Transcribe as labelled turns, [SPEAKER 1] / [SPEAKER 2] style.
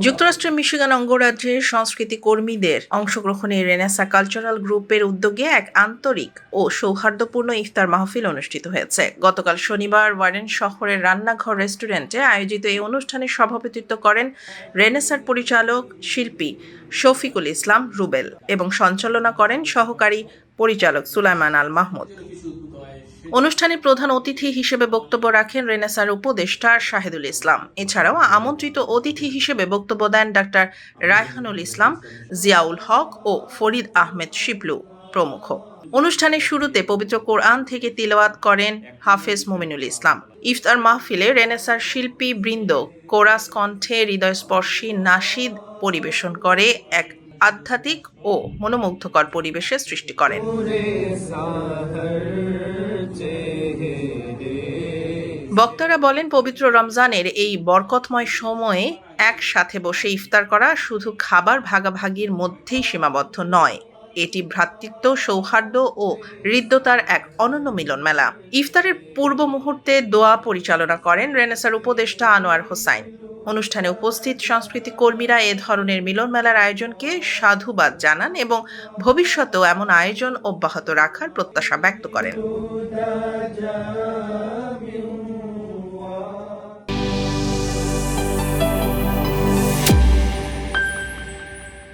[SPEAKER 1] যুক্তরাষ্ট্রের মিশিগান অঙ্গরাজ্যের সংস্কৃতি কর্মীদের অংশগ্রহণে রেনেসা কালচারাল গ্রুপের উদ্যোগে এক আন্তরিক ও সৌহার্দ্যপূর্ণ ইফতার মাহফিল অনুষ্ঠিত হয়েছে। গতকাল শনিবার ওয়ারেন শহরের রান্নাঘর রেস্টুরেন্টে আয়োজিত এই অনুষ্ঠানে সভাপতিত্ব করেন রেনেসার পরিচালক শিল্পী শফিকুল ইসলাম রুবেল এবং সঞ্চালনা করেন সহকারী পরিচালক সুলাইমান আল মাহমুদ। অনুষ্ঠানে প্রধান অতিথি হিসেবে বক্তব্য রাখেন রেনেসার উপদেষ্টা শাহেদুল ইসলাম। এছাড়াও আমন্ত্রিত অতিথি হিসেবে বক্তব্য দেন ডাক্তার রায়হানুল ইসলাম, জিয়াউল হক ও ফরিদ আহমেদ শিবলু প্রমুখ। অনুষ্ঠানের শুরুতে পবিত্র কোরআন থেকে তিলাওয়াত করেন হাফেজ মুমিনুল ইসলাম। ইফতার মাহফিলে রেনেসার শিল্পী বৃন্দ কোরাস কণ্ঠে হৃদয়স্পর্শী নাশিদ পরিবেশন করে এক আধ্যাত্মিক ও মনোমুগ্ধকর পরিবেশের সৃষ্টি করেন। বক্তারা বলেন, পবিত্র রমজানের এই বরকতময় সময়ে একসাথে বসে ইফতার করা শুধু খাবার ভাগাভাগির মধ্যেই সীমাবদ্ধ নয়, এটি ভ্রাতৃত্ব, সৌহার্দ্য ও হৃদ্যতার এক অনন্য মিলন মেলা। ইফতারের পূর্ব মুহূর্তে দোয়া পরিচালনা করেন রেনেসার উপদেষ্টা আনোয়ার হোসাইন। অনুষ্ঠানে উপস্থিত সংস্কৃতি কর্মীরা এ ধরনের মিলন মেলার আয়োজনকে সাধুবাদ জানান এবং ভবিষ্যতেও এমন আয়োজন অব্যাহত রাখার প্রত্যাশা ব্যক্ত করেন।